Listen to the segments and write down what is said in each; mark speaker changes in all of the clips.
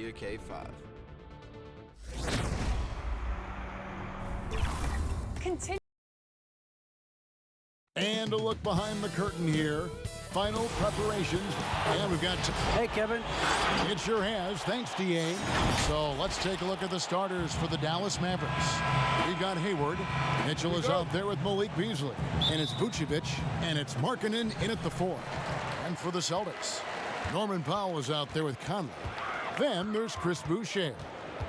Speaker 1: WK5.
Speaker 2: Continue.
Speaker 3: And a look behind the curtain here. Final preparations. And we've got...
Speaker 4: Hey, Kevin.
Speaker 3: It sure has. Thanks, D.A. So let's take a look at the starters for the Dallas Mavericks. We've got Hayward. Mitchell is out there with Malik Beasley. And it's Vucevic. And it's Markkanen in at the 4. And for the Celtics, Norman Powell is out there with Conley. Then there's Chris Boucher.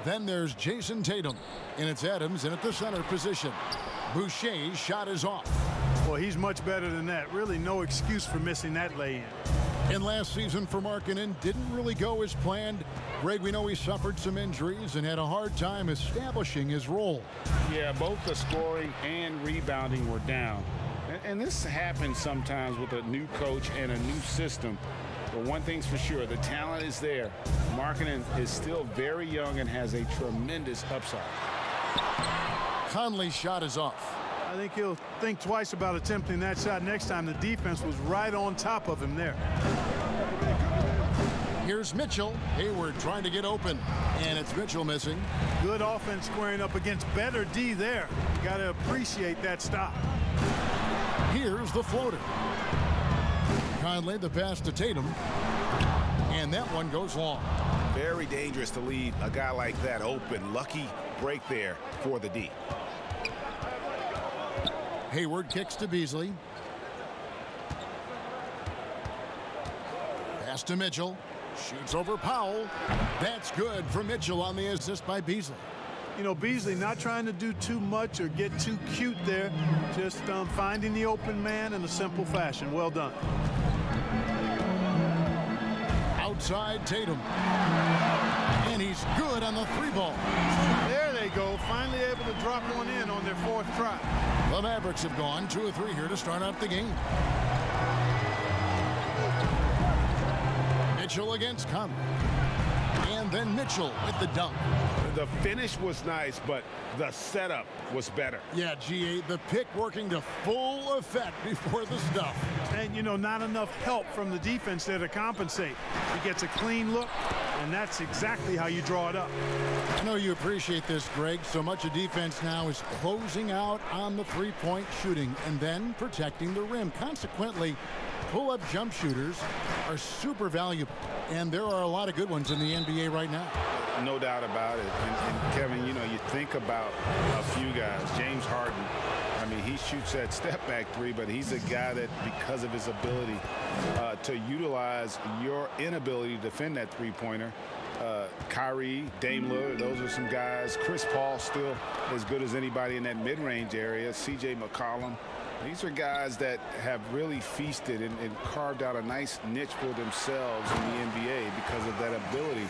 Speaker 3: Then there's Jason Tatum. And it's Adams in at the center position. Boucher's shot is off.
Speaker 5: Well, he's much better than that. Really no excuse for missing that lay-in.
Speaker 3: And last season for Markkanen didn't really go as planned. Greg, we know he suffered some injuries and had a hard time establishing his role.
Speaker 6: Yeah, both the scoring and rebounding were down. And this happens sometimes with a new coach and a new system. But one thing's for sure, the talent is there. Markkanen is still very young and has a tremendous upside.
Speaker 3: Conley's shot is off.
Speaker 5: I think he'll think twice about attempting that shot next time. The defense was right on top of him there.
Speaker 3: Here's Mitchell. Hayward trying to get open. And it's Mitchell missing.
Speaker 5: Good offense squaring up against better D there. Got to appreciate that stop.
Speaker 3: Here's the floater. Conley, the pass to Tatum. And that one goes long.
Speaker 7: Very dangerous to leave a guy like that open. Lucky break there for the D.
Speaker 3: Hayward kicks to Beasley. Pass to Mitchell. Shoots over Powell. That's good for Mitchell on the assist by Beasley.
Speaker 5: You know, Beasley not trying to do too much or get too cute there. Just finding the open man in a simple fashion. Well done.
Speaker 3: Outside Tatum. And he's good on the 3-ball.
Speaker 5: There they go. Finally able to drop one in on their 4th try.
Speaker 3: The Mavericks have gone 2 of 3 here to start out the game. Mitchell against Conley. And then Mitchell with the dunk.
Speaker 7: The finish was nice, but the setup was better.
Speaker 3: Yeah, G8, the pick working to full effect before the stuff.
Speaker 5: And, you know, not enough help from the defense there to compensate. He gets a clean look, and that's exactly how you draw it up.
Speaker 3: I know you appreciate this, Greg. So much of defense now is closing out on the 3-point shooting and then protecting the rim. Consequently, pull-up jump shooters are super valuable, and there are a lot of good ones in the NBA right now.
Speaker 6: No doubt about it. And Kevin, you know, you think about a few guys. James Harden, I mean, he shoots that step-back 3, but he's a guy that, because of his ability to utilize your inability to defend that 3-pointer, Kyrie, Dame Lillard, those are some guys. Chris Paul still as good as anybody in that mid-range area. C.J. McCollum. These are guys that have really feasted and carved out a nice niche for themselves in the NBA because of that ability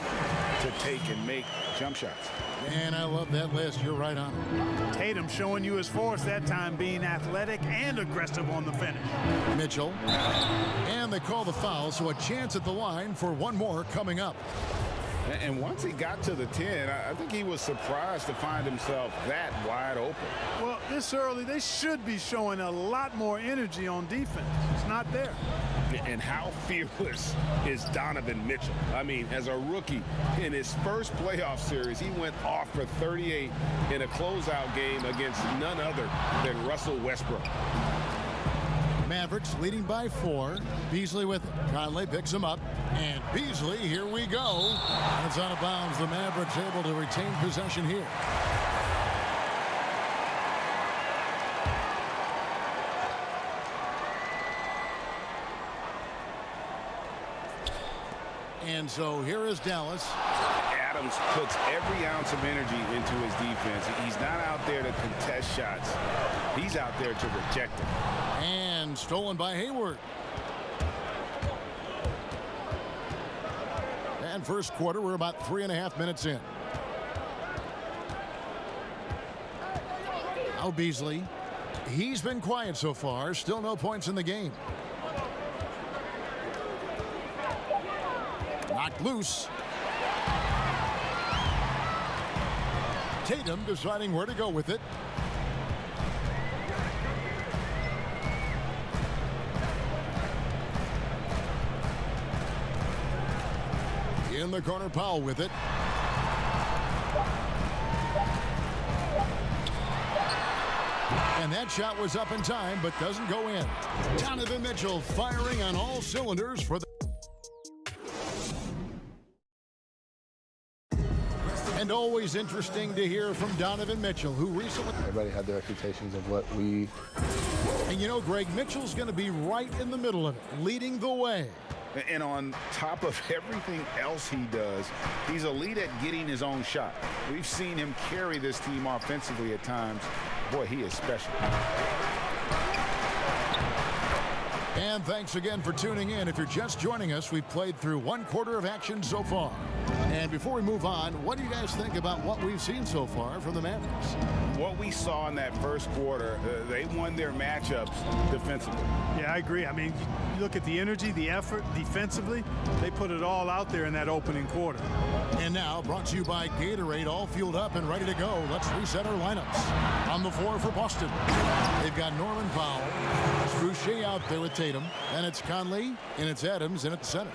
Speaker 6: to take and make jump shots.
Speaker 3: And I love that list. You're right on it.
Speaker 5: Tatum showing you his force that time, being athletic and aggressive on the finish.
Speaker 3: Mitchell. And they call the foul, so a chance at the line for one more coming up.
Speaker 6: And once he got to the 10, I think he was surprised to find himself that wide open.
Speaker 5: Well, this early, they should be showing a lot more energy on defense. It's not there.
Speaker 7: And how fearless is Donovan Mitchell? I mean, as a rookie, in his first playoff series, he went off for 38 in a closeout game against none other than Russell Westbrook.
Speaker 3: Mavericks leading by 4. Beasley with it. Conley picks him up. And Beasley, here we go. It's out of bounds. The Mavericks able to retain possession here. And so here is Dallas.
Speaker 6: Adams puts every ounce of energy into his defense. He's not out there to contest shots. He's out there to reject them.
Speaker 3: And stolen by Hayward. And first quarter, we're about 3.5 minutes in. Now Beasley. He's been quiet so far. Still no points in the game. Knocked loose. Tatum deciding where to go with it. In the corner, Powell with it. And that shot was up in time, but doesn't go in. Donovan Mitchell firing on all cylinders for the... And always interesting to hear from Donovan Mitchell, who recently...
Speaker 1: Everybody had their expectations of what we...
Speaker 3: And you know, Greg, Mitchell's going to be right in the middle of it, leading the way.
Speaker 6: And on top of everything else he does, he's elite at getting his own shot. We've seen him carry this team offensively at times. Boy, he is special.
Speaker 3: And thanks again for tuning in. If you're just joining us, we've played through one quarter of action so far. And before we move on, what do you guys think about what we've seen so far from the Mavericks?
Speaker 6: What we saw in that first quarter, they won their matchups defensively.
Speaker 5: Yeah, I agree. I mean, you look at the energy, the effort defensively, they put it all out there in that opening quarter.
Speaker 3: And now, brought to you by Gatorade, all fueled up and ready to go. Let's reset our lineups. On the floor for Boston, they've got Norman Powell, Boucher out there with Tatum, and it's Conley, and it's Adams, and at the center.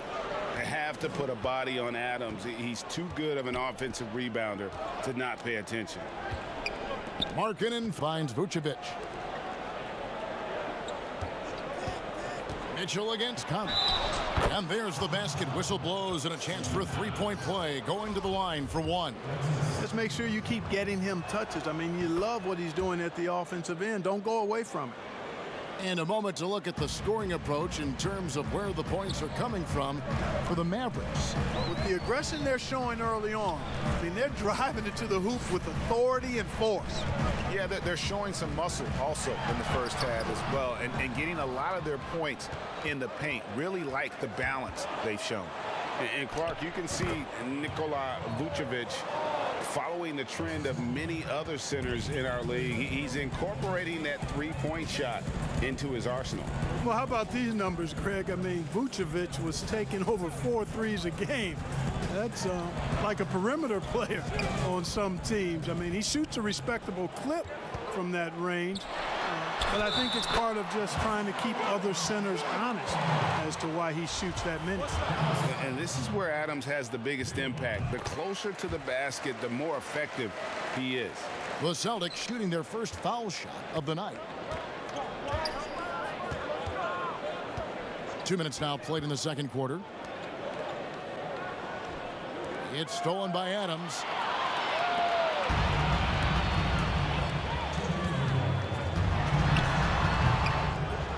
Speaker 6: They have to put a body on Adams. He's too good of an offensive rebounder to not pay attention.
Speaker 3: Markkanen finds Vucevic. Mitchell against Conley. And there's the basket. Whistle blows and a chance for a three-point play. Going to the line for one.
Speaker 5: Just make sure you keep getting him touches. I mean, you love what he's doing at the offensive end. Don't go away from it.
Speaker 3: And a moment to look at the scoring approach in terms of where the points are coming from for the Mavericks.
Speaker 5: With the aggression they're showing early on, I mean, they're driving it to the hoop with authority and force.
Speaker 6: Yeah, they're showing some muscle also in the first half as well, and getting a lot of their points in the paint. Really like the balance they've shown. And Clark, you can see Nikola Vucevic following the trend of many other centers in our league. He's incorporating that three-point shot into his arsenal.
Speaker 5: Well, how about these numbers, Craig? I mean, Vucevic was taking over 4 threes a game. That's like a perimeter player on some teams. I mean, he shoots a respectable clip from that range. But I think it's part of just trying to keep other centers honest as to why he shoots that many.
Speaker 6: And this is where Adams has the biggest impact. The closer to the basket, the more effective he is.
Speaker 3: The Celtics shooting their first foul shot of the night. 2 minutes now played in the second quarter. It's stolen by Adams.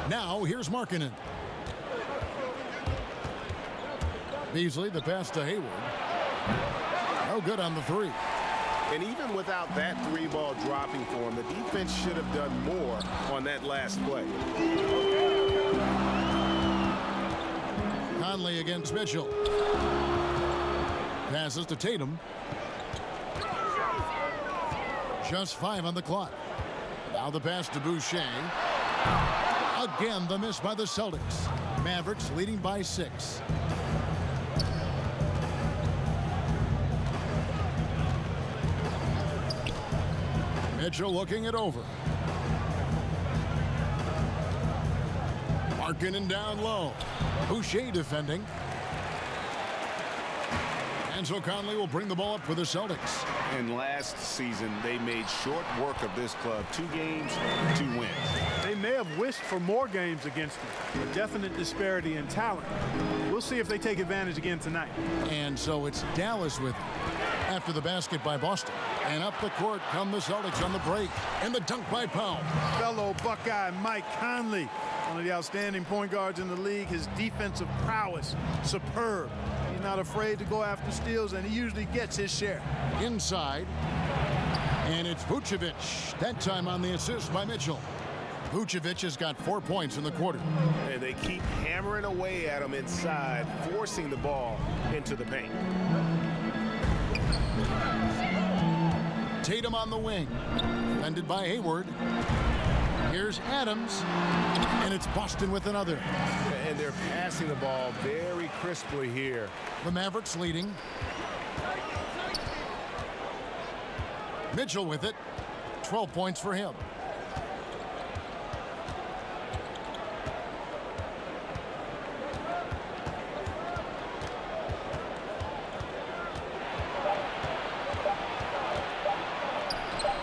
Speaker 3: Now, here's Markkanen. Beasley, the pass to Hayward. No good on the three.
Speaker 7: And even without that three ball dropping for him, the defense should have done more on that last play.
Speaker 3: Conley against Mitchell. Passes to Tatum. Just 5 on the clock. Now the pass to Boucher. Again, the miss by the Celtics. Mavericks leading by 6. Mitchell looking it over. Markkanen down low. Boucher defending. And so Conley will bring the ball up for the Celtics.
Speaker 6: And last season, they made short work of this club. 2 games, 2 wins.
Speaker 5: They may have wished for more games against them. A definite disparity in talent. We'll see if they take advantage again tonight.
Speaker 3: And so it's Dallas with it after the basket by Boston. And up the court come the Celtics on the break. And the dunk by Powell.
Speaker 5: Fellow Buckeye Mike Conley, one of the outstanding point guards in the league. His defensive prowess, superb. He's not afraid to go after steals, and he usually gets his share.
Speaker 3: Inside. And it's Vucevic. That time on the assist by Mitchell. Vucevic has got 4 points in the quarter.
Speaker 7: And they keep hammering away at him inside, forcing the ball into the paint.
Speaker 3: Tatum on the wing. Defended by Hayward. Here's Adams. And it's Boston with another.
Speaker 7: And they're passing the ball very crisply here.
Speaker 3: The Mavericks leading. Mitchell with it. 12 points for him.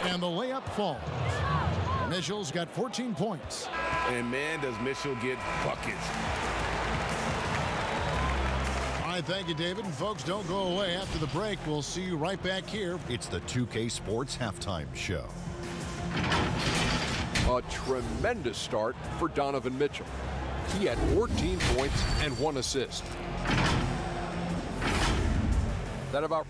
Speaker 3: And the layup falls. Mitchell's got 14 points.
Speaker 7: And man, does Mitchell get buckets.
Speaker 3: All right, thank you, David. And folks, don't go away. After the break, we'll see you right back here.
Speaker 2: It's the 2K Sports Halftime Show.
Speaker 4: A tremendous start for Donovan Mitchell. He had 14 points and 1 assist. That about...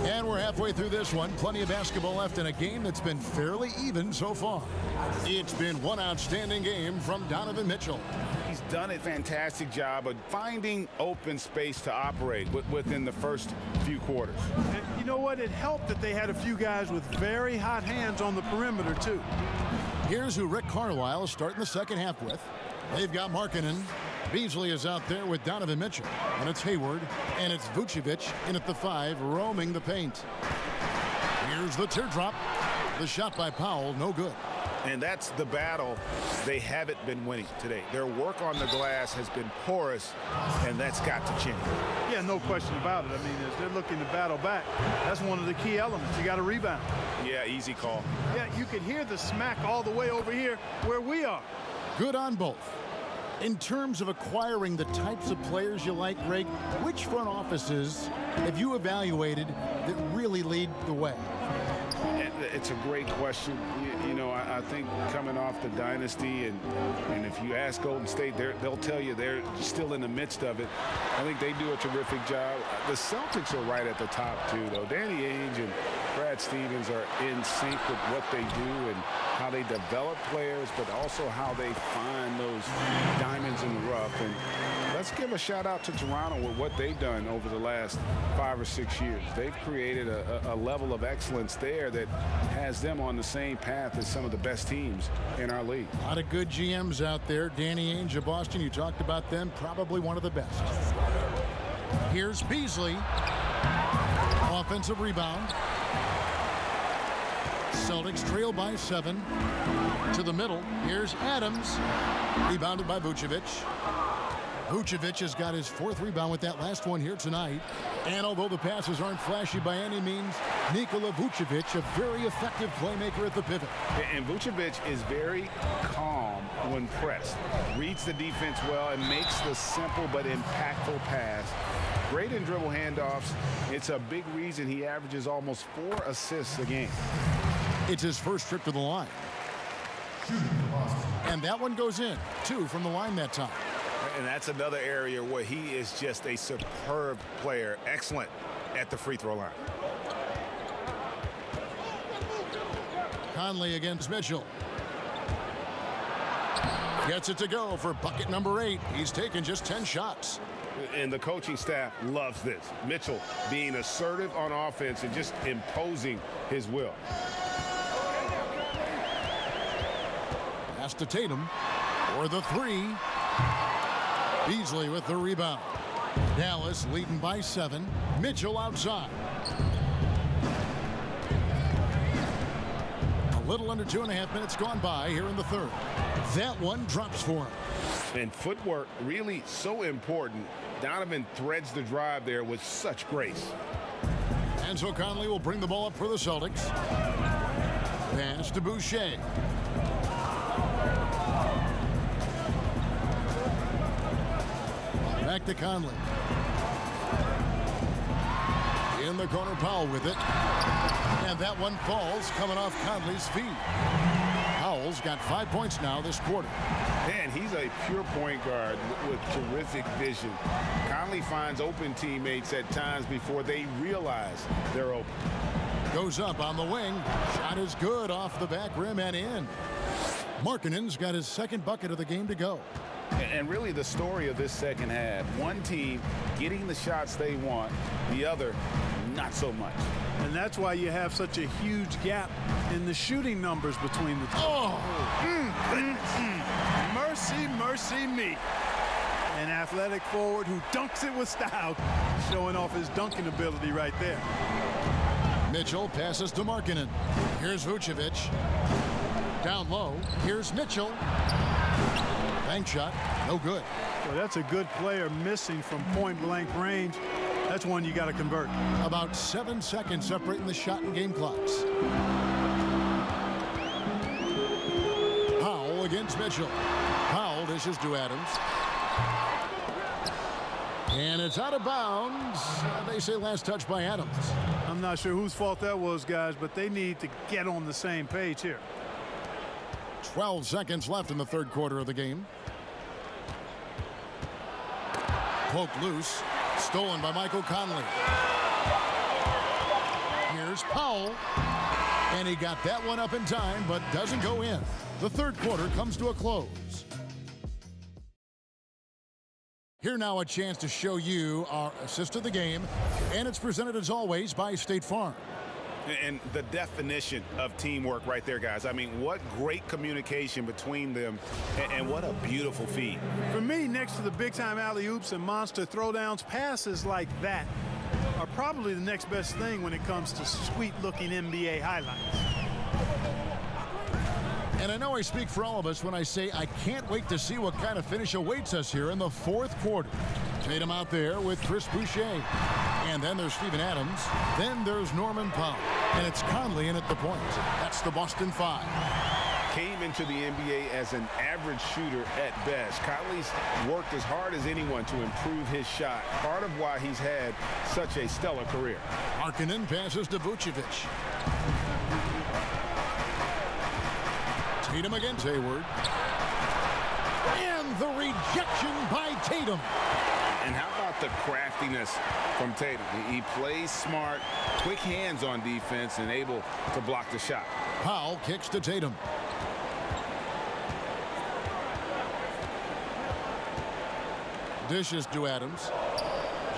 Speaker 3: And we're halfway through this one. Plenty of basketball left in a game that's been fairly even so far. It's been one outstanding game from Donovan Mitchell.
Speaker 6: He's done a fantastic job of finding open space to operate within the first few quarters.
Speaker 5: And you know what? It helped that they had a few guys with very hot hands on the perimeter, too.
Speaker 3: Here's who Rick Carlisle is starting the second half with. They've got Markkanen. Beasley is out there with Donovan Mitchell. And it's Hayward. And it's Vucevic in at the 5, roaming the paint. Here's the teardrop. The shot by Powell, no good.
Speaker 6: And that's the battle they haven't been winning today. Their work on the glass has been porous, and that's got to change.
Speaker 5: Yeah, no question about it. I mean, as they're looking to battle back, that's one of the key elements. You got to rebound.
Speaker 6: Yeah, easy call.
Speaker 5: Yeah, you can hear the smack all the way over here where we are.
Speaker 3: Good on both. In terms of acquiring the types of players you like, Greg, which front offices have you evaluated that really lead the way?
Speaker 6: It's a great question. You know, I think coming off the dynasty, and if you ask Golden State, they'll tell you they're still in the midst of it. I think they do a terrific job. The Celtics are right at the top, too, though. Danny Ainge and Brad Stevens are in sync with what they do and how they develop players, but also how they find those diamonds in the rough. And let's give a shout out to Toronto with what they've done over the last 5 or 6 years. They've created a level of excellence there that has them on the same path as some of the best teams in our league.
Speaker 3: A lot of good GMs out there. Danny Ainge of Boston, you talked about them, probably one of the best. Here's Beasley. Offensive rebound. Celtics trail by 7. To the middle. Here's Adams. Rebounded by Vucevic. Vucevic has got his 4th rebound with that last one here tonight. And although the passes aren't flashy by any means, Nikola Vucevic, a very effective playmaker at the pivot.
Speaker 6: And Vucevic is very calm when pressed. Reads the defense well and makes the simple but impactful pass. Great in dribble handoffs. It's a big reason he averages almost 4 assists a game.
Speaker 3: It's his first trip to the line. And that one goes in. 2 from the line that time.
Speaker 6: And that's another area where he is just a superb player. Excellent at the free throw line.
Speaker 3: Conley against Mitchell. Gets it to go for bucket number 8. He's taken just 10 shots.
Speaker 6: And the coaching staff loves this. Mitchell being assertive on offense and just imposing his will.
Speaker 3: Pass to Tatum for the 3. Beasley with the rebound. Dallas leading by 7. Mitchell outside. A little under 2.5 minutes gone by here in the 3rd. That one drops for him.
Speaker 6: And footwork really so important. Donovan threads the drive there with such grace.
Speaker 3: And so Conley will bring the ball up for the Celtics. Pass to Boucher. Back to Conley. In the corner, Powell with it. And that one falls coming off Conley's feet. Powell's got 5 points now this quarter.
Speaker 6: Man, he's a pure point guard with terrific vision. Conley finds open teammates at times before they realize they're open.
Speaker 3: Goes up on the wing. Shot is good off the back rim and in. Markkanen's got his 2nd bucket of the game to go.
Speaker 6: And really the story of this second half, one team getting the shots they want, the other not so much.
Speaker 5: And that's why you have such a huge gap in the shooting numbers between the two. Mercy, mercy me. An athletic forward who dunks it with style, showing off his dunking ability right there.
Speaker 3: Mitchell passes to Markkanen. Here's Vucevic. Down low. Here's Mitchell. Bank shot. No good.
Speaker 5: Well, that's a good player missing from point-blank range. That's one you got to convert.
Speaker 3: About 7 seconds separating the shot and game clocks. Powell against Mitchell. Powell dishes to Adams. And it's out of bounds. They say last touch by Adams.
Speaker 5: I'm not sure whose fault that was, guys, but they need to get on the same page here.
Speaker 3: 12 seconds left in the third quarter of the game. Poked loose. Stolen by Michael Conley. Here's Powell. And he got that one up in time, but doesn't go in. The third quarter comes to a close. Here now a chance to show you our assist of the game. And it's presented as always by State Farm.
Speaker 6: And the definition of teamwork right there, guys. I mean, what great communication between them, and what a beautiful feed.
Speaker 5: For me, next to the big-time alley-oops and monster throwdowns, passes like that are probably the next best thing when it comes to sweet-looking NBA highlights.
Speaker 3: And I know I speak for all of us when I say I can't wait to see what kind of finish awaits us here in the fourth quarter. Tatum out there with Chris Boucher. And then there's Steven Adams. Then there's Norman Powell. And it's Conley in at the point. That's the Boston Five.
Speaker 6: Came into the NBA as an average shooter at best. Conley's worked as hard as anyone to improve his shot. Part of why he's had such a stellar career.
Speaker 3: Markkanen passes to Vucevic. Tatum against Hayward. And the rejection by Tatum.
Speaker 6: And how about the craftiness from Tatum? He plays smart, quick hands on defense, and able to block the shot.
Speaker 3: Powell kicks to Tatum. Dishes to Adams.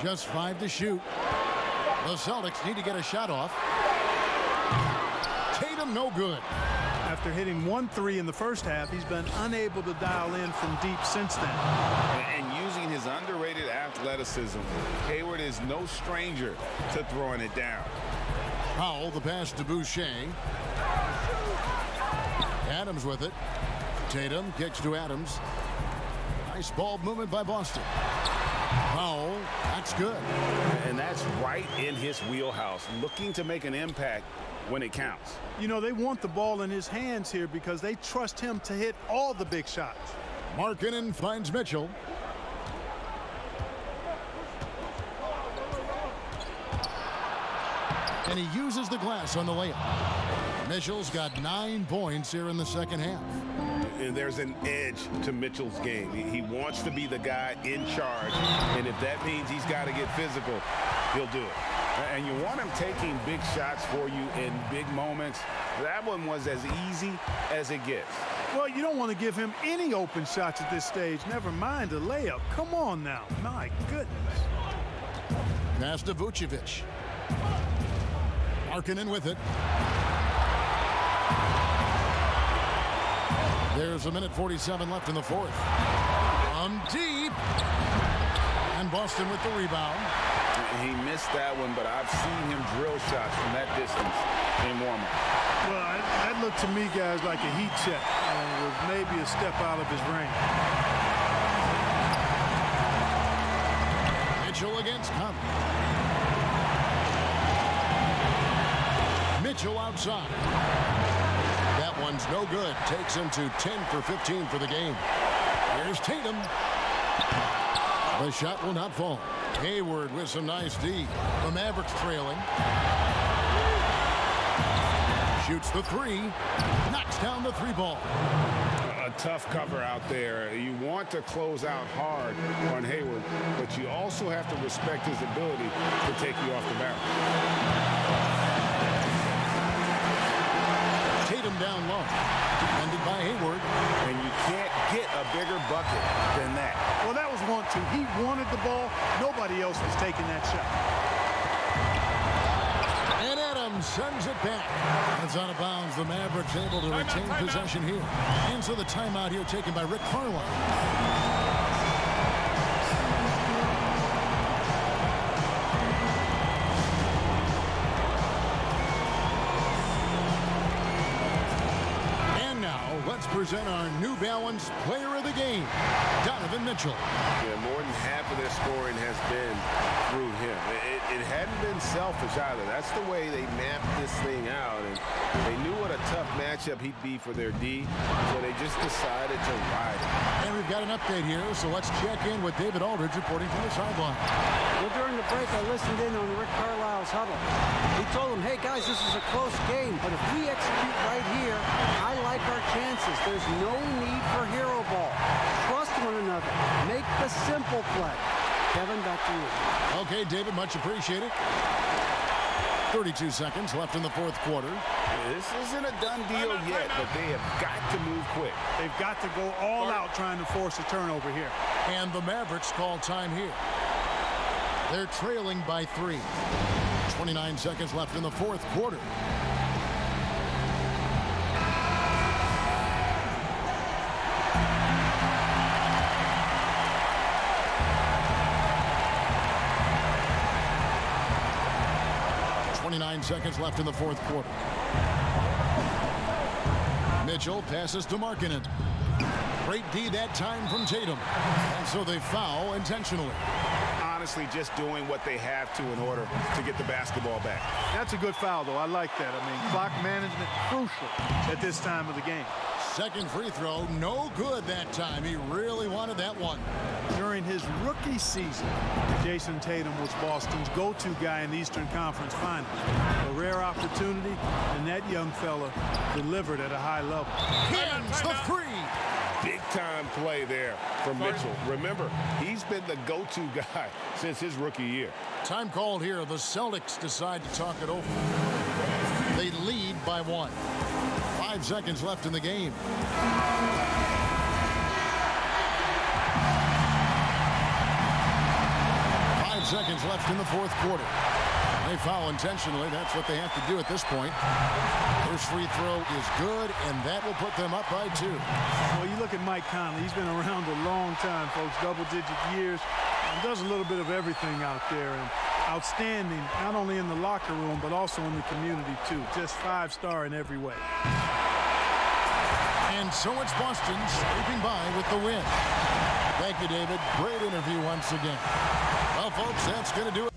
Speaker 3: Just 5 to shoot. The Celtics need to get a shot off. Tatum no good.
Speaker 5: After hitting 1 3 in the first half, he's been unable to dial in from deep since then.
Speaker 6: And using his underrated athleticism, Hayward is no stranger to throwing it down.
Speaker 3: Powell, the pass to Boucher. Adams with it. Tatum kicks to Adams. Nice ball movement by Boston. Powell, that's good.
Speaker 6: And that's right in his wheelhouse, looking to make an impact when it counts.
Speaker 5: You know, they want the ball in his hands here because they trust him to hit all the big shots.
Speaker 3: Markkanen finds Mitchell. And he uses the glass on the layup. Mitchell's got 9 points here in the second half.
Speaker 6: And there's an edge to Mitchell's game. He wants to be the guy in charge. And if that means he's got to get physical, he'll do it. And you want him taking big shots for you in big moments. That one was as easy as it gets.
Speaker 5: Well, you don't want to give him any open shots at this stage. Never mind a layup. Come on now. My goodness.
Speaker 3: Pass to Vucevic. Markkanen with it. There's a minute 47 left in the fourth. Deep. And Boston with the rebound.
Speaker 6: He missed that one, but I've seen him drill shots from that distance in warm-up.
Speaker 5: Well, that looked to me, guys, like a heat check. With maybe a step out of his range.
Speaker 3: Mitchell against Conley. Mitchell outside. That one's no good. Takes him to 10 for 15 for the game. Here's Tatum. The shot will not fall. Hayward with some nice D. The Mavericks trailing. Shoots the 3. Knocks down the 3 ball.
Speaker 6: A tough cover out there. You want to close out hard on Hayward, but you also have to respect his ability to take you off the barrel.
Speaker 3: Tatum down low. Defended by Hayward.
Speaker 6: And you can't get a bigger bucket than that.
Speaker 5: Well, that was 1-2. He wanted the ball. Nobody else was taking that shot.
Speaker 3: And Adams sends it back. It's out of bounds. The Mavericks able to retain possession here. And so the timeout here taken by Rick Carlisle. present our New Balance Player of the Game, Donovan Mitchell.
Speaker 7: Yeah, more than half of their scoring has been through him. It hadn't been selfish either. That's the way they mapped this thing out, and they knew what a tough matchup he'd be for their D, so they just decided to ride him.
Speaker 3: And we've got an update here, so let's check in with David Aldridge reporting from the sideline.
Speaker 8: Well, during the break, I listened in on Rick Carlisle's huddle. He told them, hey, guys, this is a close game, but if we execute right here, I like our chances. There's no need for hero ball. Trust one another. Make the simple play. Kevin, back to you.
Speaker 3: Okay, David, much appreciated. 32 seconds left in the fourth quarter.
Speaker 6: This isn't a done deal yet, but they have got to move quick.
Speaker 5: They've got to go all out trying to force a turnover here.
Speaker 3: And the Mavericks call time here. They're trailing by 3. 29 seconds left in the fourth quarter. Seconds left in the fourth quarter. Mitchell passes to Markkanen. Great D that time from Tatum. And so they foul intentionally.
Speaker 6: Honestly, just doing what they have to in order to get the basketball back.
Speaker 5: That's a good foul, though. I like that. I mean, clock management crucial at this time of the game.
Speaker 3: Second free throw, no good that time. He really wanted that one.
Speaker 5: During his rookie season, Jason Tatum was Boston's go-to guy in the Eastern Conference Finals. A rare opportunity, and that young fella delivered at a high level.
Speaker 3: Hands the three.
Speaker 7: Big-time play there from Mitchell. Remember, he's been the go-to guy since his rookie year.
Speaker 3: Time called here. The Celtics decide to talk it over. They lead by 1. 5 seconds left in the game. 5 seconds left in the fourth quarter. They foul intentionally. That's what they have to do at this point. First free throw is good, and that will put them up by 2.
Speaker 5: Well, you look at Mike Conley. He's been around a long time, folks, double-digit years, and does a little bit of everything out there. And outstanding, not only in the locker room, but also in the community, too. Just 5-star in every way.
Speaker 3: And so it's Boston scraping by with the win. Thank you, David. Great interview once again. Well, folks, that's going to do it.